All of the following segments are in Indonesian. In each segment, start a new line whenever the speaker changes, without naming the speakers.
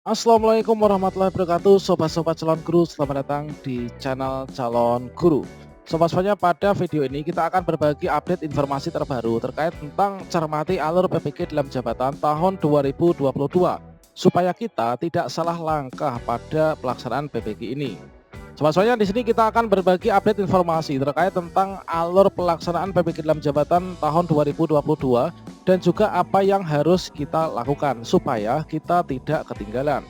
Assalamualaikum warahmatullahi wabarakatuh, sobat-sobat calon guru, selamat datang di channel calon guru. Sobat-sobatnya, pada video ini kita akan berbagi update informasi terbaru terkait tentang cermati alur PPG dalam jabatan tahun 2022 supaya kita tidak salah langkah pada pelaksanaan PPG ini. Sobat-sobatnya, di sini kita akan berbagi update informasi terkait tentang alur pelaksanaan PPG dalam jabatan tahun 2022 dan juga apa yang harus kita lakukan supaya kita tidak ketinggalan.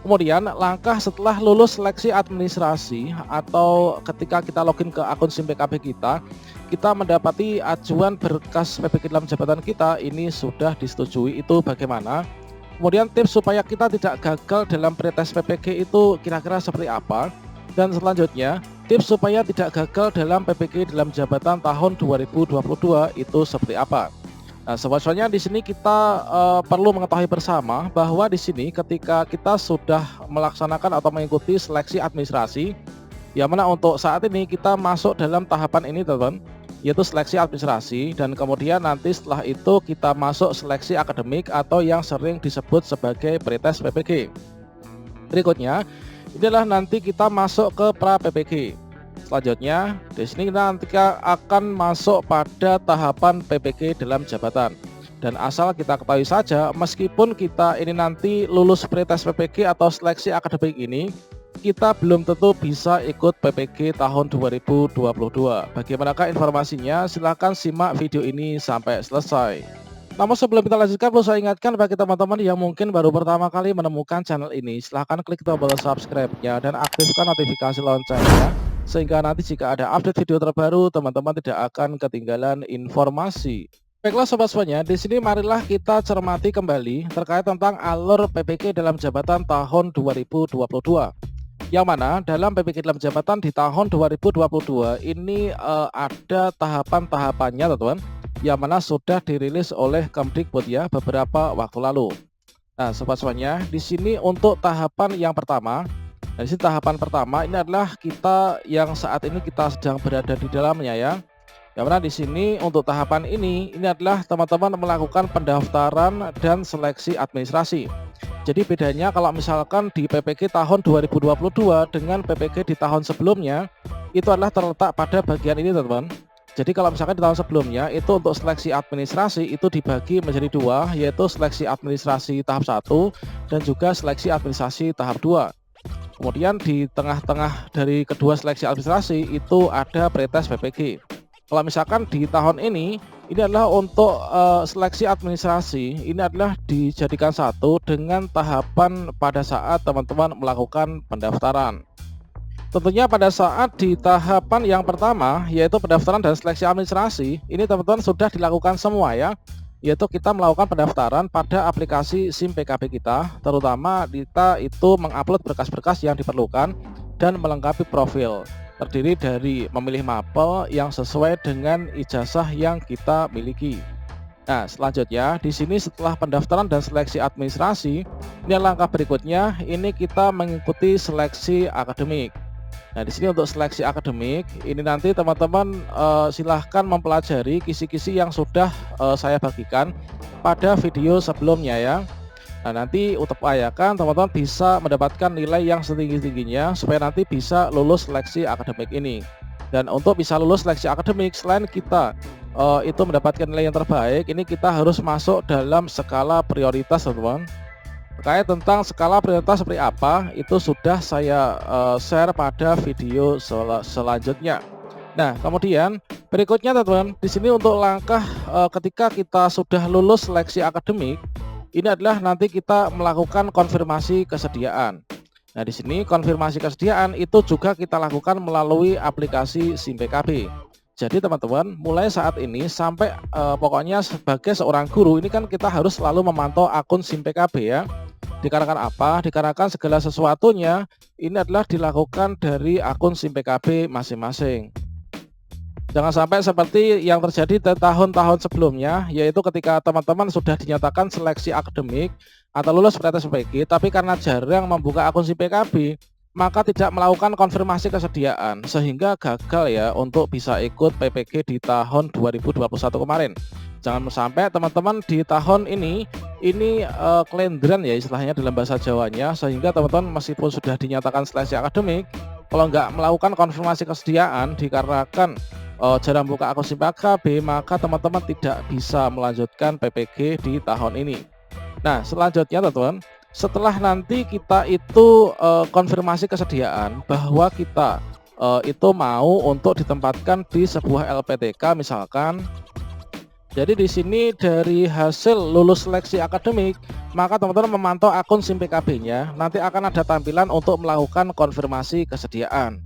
Kemudian langkah setelah lulus seleksi administrasi atau ketika kita login ke akun SIM PKB kita mendapati ajuan berkas PPG dalam jabatan kita ini sudah disetujui, itu bagaimana? Kemudian tips supaya kita tidak gagal dalam pretest PPG itu kira-kira seperti apa? Dan selanjutnya, tips supaya tidak gagal dalam PPG dalam jabatan tahun 2022 itu seperti apa? Nah, sobat-sobatnya, di sini kita perlu mengetahui bersama bahwa di sini ketika kita sudah melaksanakan atau mengikuti seleksi administrasi, yang mana untuk saat ini kita masuk dalam tahapan ini, teman-teman, yaitu seleksi administrasi, dan kemudian nanti setelah itu kita masuk seleksi akademik atau yang sering disebut sebagai pretest PPG. Berikutnya, inilah nanti kita masuk ke pra PPG. Selanjutnya, di sini kita akan masuk pada tahapan PPG dalam jabatan. Dan asal kita ketahui saja, meskipun kita ini nanti lulus pretest PPG atau seleksi akademik ini, kita belum tentu bisa ikut PPG tahun 2022. Bagaimanakah informasinya? Silahkan simak video ini sampai selesai. Namun sebelum kita lanjutkan, perlu saya ingatkan bagi teman-teman yang mungkin baru pertama kali menemukan channel ini, silahkan klik tombol subscribe-nya dan aktifkan notifikasi loncengnya, sehingga nanti jika ada update video terbaru, teman-teman tidak akan ketinggalan informasi. Baiklah sobat-sobatnya, di sini marilah kita cermati kembali terkait tentang alur PPG dalam jabatan tahun 2022. Yang mana dalam PPG dalam jabatan di tahun 2022 ini ada tahapan-tahapannya, teman-teman, yang mana sudah dirilis oleh Kemdikbud ya beberapa waktu lalu. Nah, sobat-sobatnya, di sini untuk tahapan yang pertama, nah di sini tahapan pertama ini adalah kita yang saat ini kita sedang berada di dalamnya ya. Yang mana di sini untuk tahapan ini adalah teman-teman melakukan pendaftaran dan seleksi administrasi. Jadi bedanya kalau misalkan di PPG tahun 2022 dengan PPG di tahun sebelumnya, itu adalah terletak pada bagian ini, teman-teman. Jadi kalau misalkan di tahun sebelumnya itu untuk seleksi administrasi itu dibagi menjadi dua, yaitu seleksi administrasi tahap 1 dan juga seleksi administrasi tahap 2. Kemudian di tengah-tengah dari kedua seleksi administrasi itu ada pretest PPG. Kalau misalkan di tahun ini adalah untuk seleksi administrasi, ini adalah dijadikan satu dengan tahapan pada saat teman-teman melakukan pendaftaran. Tentunya pada saat di tahapan yang pertama, yaitu pendaftaran dan seleksi administrasi, ini teman-teman sudah dilakukan semua ya, yaitu kita melakukan pendaftaran pada aplikasi SIM PKB kita, terutama kita itu mengupload berkas-berkas yang diperlukan dan melengkapi profil, terdiri dari memilih mapel yang sesuai dengan ijazah yang kita miliki. Nah, selanjutnya di sini setelah pendaftaran dan seleksi administrasi, ini langkah berikutnya, ini kita mengikuti seleksi akademik. Nah, di sini untuk seleksi akademik ini nanti teman-teman silahkan mempelajari kisi-kisi yang sudah saya bagikan pada video sebelumnya ya. Nah, nanti upayakan teman-teman bisa mendapatkan nilai yang setinggi-tingginya supaya nanti bisa lulus seleksi akademik ini. Dan untuk bisa lulus seleksi akademik, selain kita itu mendapatkan nilai yang terbaik, ini kita harus masuk dalam skala prioritas, teman-teman. Terkait tentang skala prioritas seperti apa, itu sudah saya share pada video selanjutnya. Nah, kemudian berikutnya, teman-teman, di sini untuk langkah ketika kita sudah lulus seleksi akademik, ini adalah nanti kita melakukan konfirmasi kesediaan. Nah, di sini konfirmasi kesediaan itu juga kita lakukan melalui aplikasi SIM PKB. Jadi teman-teman, mulai saat ini sampai pokoknya sebagai seorang guru ini kan kita harus selalu memantau akun SIM PKB ya. Dikarenakan apa? Dikarenakan segala sesuatunya ini adalah dilakukan dari akun SIM PKB masing-masing. Jangan sampai seperti yang terjadi di tahun-tahun sebelumnya, yaitu ketika teman-teman sudah dinyatakan seleksi akademik atau lulus pretest PPG, tapi karena jarang membuka akun SIM PKB, maka tidak melakukan konfirmasi kesediaan sehingga gagal ya untuk bisa ikut PPG di tahun 2021 kemarin. Jangan sampai teman-teman di tahun ini kelendran ya istilahnya dalam bahasa Jawanya, sehingga teman-teman meskipun sudah dinyatakan seleksi akademik, kalau nggak melakukan konfirmasi kesediaan dikarenakan jarang buka akun SIM KB, maka teman-teman tidak bisa melanjutkan PPG di tahun ini. Nah, selanjutnya teman-teman, setelah nanti kita itu konfirmasi kesediaan bahwa kita itu mau untuk ditempatkan di sebuah LPTK misalkan. Jadi di sini dari hasil lulus seleksi akademik, maka teman-teman memantau akun SIM PKB-nya, nanti akan ada tampilan untuk melakukan konfirmasi kesediaan.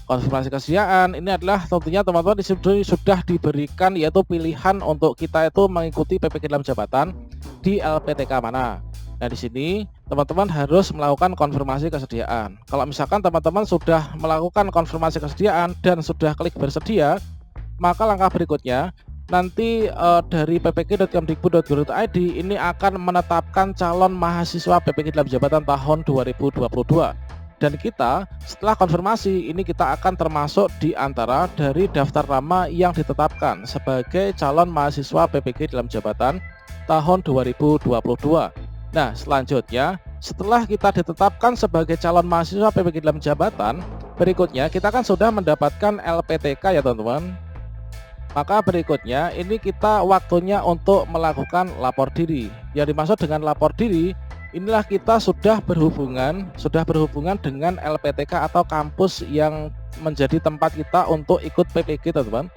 Konfirmasi kesediaan ini adalah tentunya teman-teman di sini sudah diberikan yaitu pilihan untuk kita itu mengikuti PPG dalam jabatan di LPTK mana. Nah, di sini teman-teman harus melakukan konfirmasi kesediaan. Kalau misalkan teman-teman sudah melakukan konfirmasi kesediaan dan sudah klik bersedia, maka langkah berikutnya nanti dari ppg.kemdikbud.go.id ini akan menetapkan calon mahasiswa PPG dalam jabatan tahun 2022. Dan kita setelah konfirmasi ini kita akan termasuk di antara dari daftar nama yang ditetapkan sebagai calon mahasiswa PPG dalam jabatan tahun 2022. Nah, selanjutnya setelah kita ditetapkan sebagai calon mahasiswa PPG dalam jabatan, berikutnya kita kan sudah mendapatkan LPTK ya teman-teman. Maka berikutnya ini kita waktunya untuk melakukan lapor diri. Yang dimaksud dengan lapor diri, inilah kita sudah berhubungan dengan LPTK atau kampus yang menjadi tempat kita untuk ikut PPG teman-teman.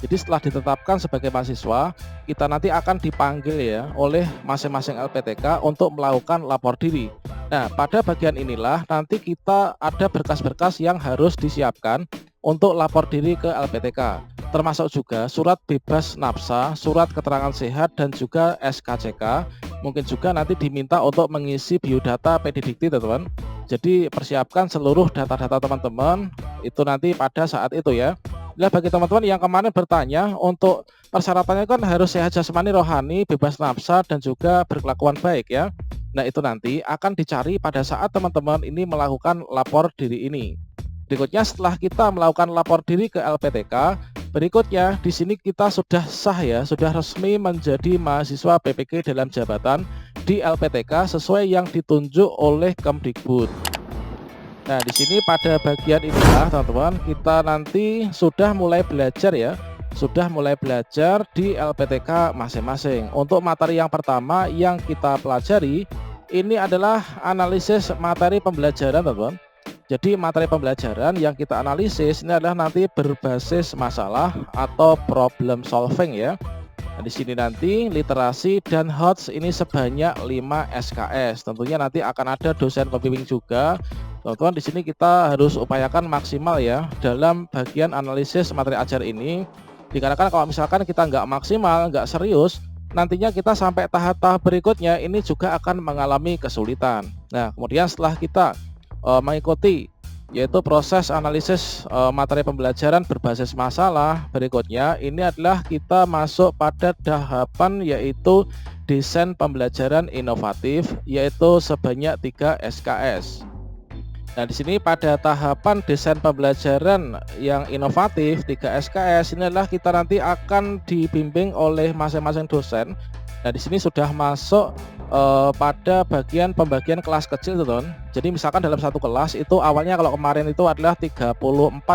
Jadi setelah ditetapkan sebagai mahasiswa, kita nanti akan dipanggil ya oleh masing-masing LPTK untuk melakukan lapor diri. Nah, pada bagian inilah nanti kita ada berkas-berkas yang harus disiapkan untuk lapor diri ke LPTK. Termasuk juga surat bebas nafsa, surat keterangan sehat, dan juga SKCK. Mungkin juga nanti diminta untuk mengisi biodata PD Dikti teman-teman. Jadi persiapkan seluruh data-data teman-teman itu nanti pada saat itu ya. Nah, bagi teman-teman yang kemarin bertanya untuk persyaratannya kan harus sehat jasmani rohani, bebas nafsa, dan juga berkelakuan baik ya. Nah, itu nanti akan dicari pada saat teman-teman ini melakukan lapor diri ini. Berikutnya setelah kita melakukan lapor diri ke LPTK, berikutnya di sini kita sudah sah ya, sudah resmi menjadi mahasiswa PPG dalam jabatan di LPTK sesuai yang ditunjuk oleh Kemdikbud. Nah, di sini pada bagian inilah teman-teman kita nanti sudah mulai belajar ya, sudah mulai belajar di LPTK masing-masing. Untuk materi yang pertama yang kita pelajari ini adalah analisis materi pembelajaran teman-teman. Jadi materi pembelajaran yang kita analisis ini adalah nanti berbasis masalah atau problem solving ya. Nah, di sini nanti literasi dan HOTS ini sebanyak 5 SKS. Tentunya nanti akan ada dosen pembimbing juga. Teman-teman, di sini kita harus upayakan maksimal ya dalam bagian analisis materi ajar ini. Dikarenakan kalau misalkan kita nggak maksimal, nggak serius, nantinya kita sampai tahap-tahap berikutnya ini juga akan mengalami kesulitan. Nah, kemudian setelah kita mengikuti yaitu proses analisis materi pembelajaran berbasis masalah, berikutnya ini adalah kita masuk pada tahapan yaitu desain pembelajaran inovatif yaitu sebanyak 3 SKS. Nah, di sini pada tahapan desain pembelajaran yang inovatif 3 SKS ini adalah kita nanti akan dibimbing oleh masing-masing dosen. Nah, di sini sudah masuk pada bagian pembagian kelas kecil teman-teman. Jadi misalkan dalam satu kelas itu awalnya kalau kemarin itu adalah 34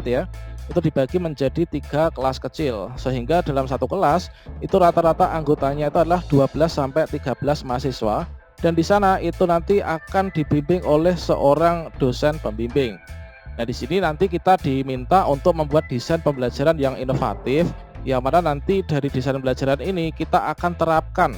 ya, itu dibagi menjadi 3 kelas kecil, sehingga dalam satu kelas itu rata-rata anggotanya itu adalah 12 sampai 13 mahasiswa. Dan di sana itu nanti akan dibimbing oleh seorang dosen pembimbing. Nah, di sini nanti kita diminta untuk membuat desain pembelajaran yang inovatif, yang mana nanti dari desain pembelajaran ini kita akan terapkan,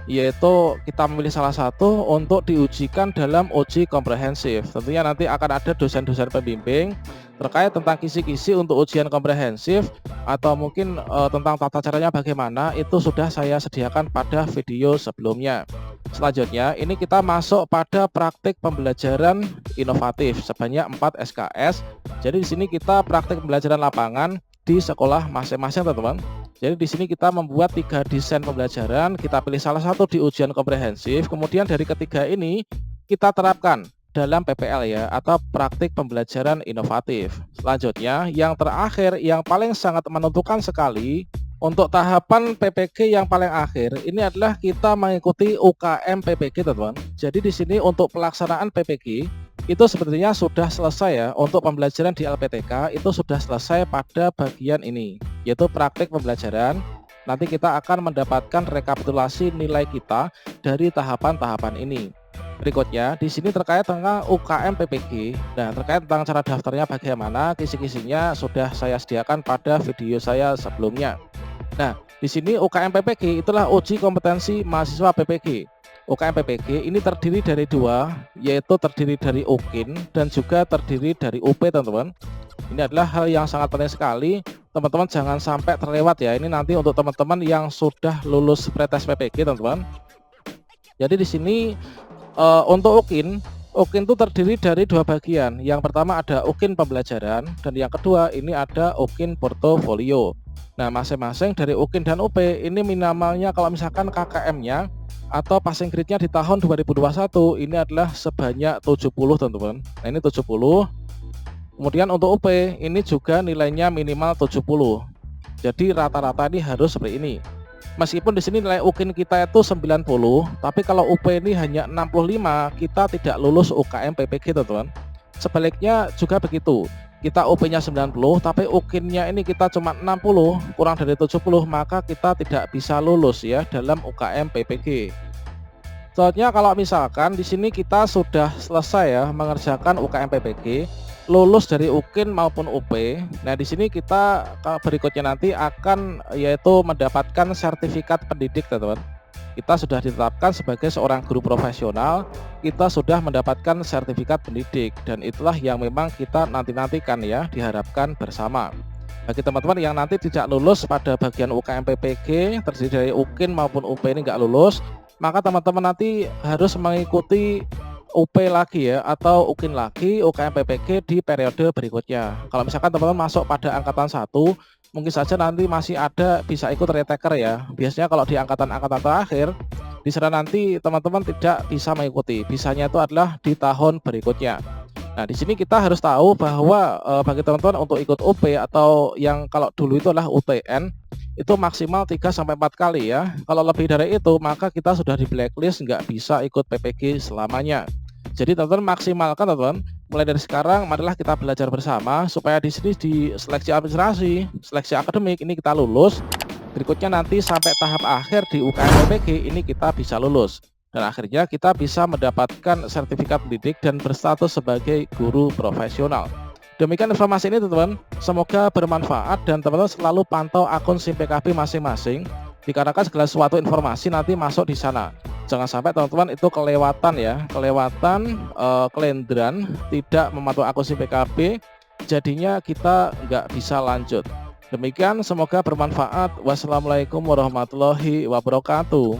yaitu kita memilih salah satu untuk diujikan dalam uji komprehensif. Tentunya nanti akan ada dosen-dosen pembimbing terkait tentang kisi-kisi untuk ujian komprehensif atau mungkin tentang tata caranya bagaimana, itu sudah saya sediakan pada video sebelumnya. Selanjutnya ini kita masuk pada praktik pembelajaran inovatif sebanyak 4 SKS. Jadi di sini kita praktik pembelajaran lapangan di sekolah masing-masing teman-teman. Jadi di sini kita membuat 3 desain pembelajaran, kita pilih salah satu di ujian komprehensif, kemudian dari ketiga ini kita terapkan dalam PPL ya, atau praktik pembelajaran inovatif. Selanjutnya yang terakhir yang paling sangat menentukan sekali Untuk tahapan PPG yang paling akhir ini adalah kita mengikuti UKM PPG teman-teman. Jadi di sini untuk pelaksanaan PPG itu sepertinya sudah selesai ya. Untuk pembelajaran di LPTK itu sudah selesai pada bagian ini, yaitu praktik pembelajaran. Nanti kita akan mendapatkan rekapitulasi nilai kita dari tahapan-tahapan ini. Berikutnya di sini terkait tentang UKM PPG. Nah, terkait tentang cara daftarnya bagaimana, kisi-kisinya sudah saya sediakan pada video saya sebelumnya. Nah, di sini UKM PPG itulah uji kompetensi mahasiswa PPG. UKM PPG ini terdiri dari dua, yaitu terdiri dari UKIN dan juga terdiri dari UP, teman-teman. Ini adalah hal yang sangat penting sekali, teman-teman jangan sampai terlewat ya. Ini nanti untuk teman-teman yang sudah lulus pretest PPG, teman-teman. Jadi di sini untuk UKIN itu terdiri dari dua bagian. Yang pertama ada UKIN pembelajaran dan yang kedua ini ada UKIN portofolio. Nah, masing-masing dari UKIN dan UP ini minimalnya kalau misalkan KKM-nya atau passing grade-nya di tahun 2021 ini adalah sebanyak 70, teman-teman. Nah, ini 70. Kemudian untuk UP ini juga nilainya minimal 70. Jadi rata-rata ini harus seperti ini. Meskipun di sini nilai UKIN kita itu 90, tapi kalau UP ini hanya 65, kita tidak lulus UKM PPG, teman-teman. Sebaliknya juga begitu. Kita UP-nya 90, tapi UKIN-nya ini kita cuma 60, kurang dari 70, maka kita tidak bisa lulus ya dalam UKM PPG. Soalnya kalau misalkan di sini kita sudah selesai ya mengerjakan UKM PPG, lulus dari UKIN maupun UP. Nah, di sini kita berikutnya nanti akan yaitu mendapatkan sertifikat pendidik, teman-teman. Kita sudah ditetapkan sebagai seorang guru profesional, kita sudah mendapatkan sertifikat pendidik dan itulah yang memang kita nantikan ya, diharapkan bersama. Bagi teman-teman yang nanti tidak lulus pada bagian UKM PPG terdiri dari UKIN maupun UP ini nggak lulus, maka teman-teman nanti harus mengikuti UP lagi ya atau UKIN lagi UKM PPG di periode berikutnya. Kalau misalkan teman-teman masuk pada angkatan 1, mungkin saja nanti masih ada bisa ikut retaker ya. Biasanya kalau di angkatan-angkatan terakhir di sana nanti teman-teman tidak bisa mengikuti. Bisanya itu adalah di tahun berikutnya. Nah, di sini kita harus tahu bahwa bagi teman-teman untuk ikut UP atau yang kalau dulu itu adalah UTN itu maksimal 3-4 kali ya. Kalau lebih dari itu maka kita sudah di blacklist, nggak bisa ikut PPG selamanya. Jadi teman-teman maksimalkan, teman-teman. Mulai dari sekarang marilah kita belajar bersama supaya di sini di seleksi administrasi, seleksi akademik ini kita lulus. Berikutnya nanti sampai tahap akhir di UKM PPG ini kita bisa lulus. Dan akhirnya kita bisa mendapatkan sertifikat pendidik dan berstatus sebagai guru profesional. Demikian informasi ini, teman-teman. Semoga bermanfaat dan teman-teman selalu pantau akun SIM PKB masing-masing. Dikarenakan segala sesuatu informasi nanti masuk di sana. Jangan sampai teman-teman itu kelewatan ya, kelendran, tidak memantau akun SIM PKB, jadinya kita nggak bisa lanjut. Demikian, semoga bermanfaat. Wassalamualaikum warahmatullahi wabarakatuh.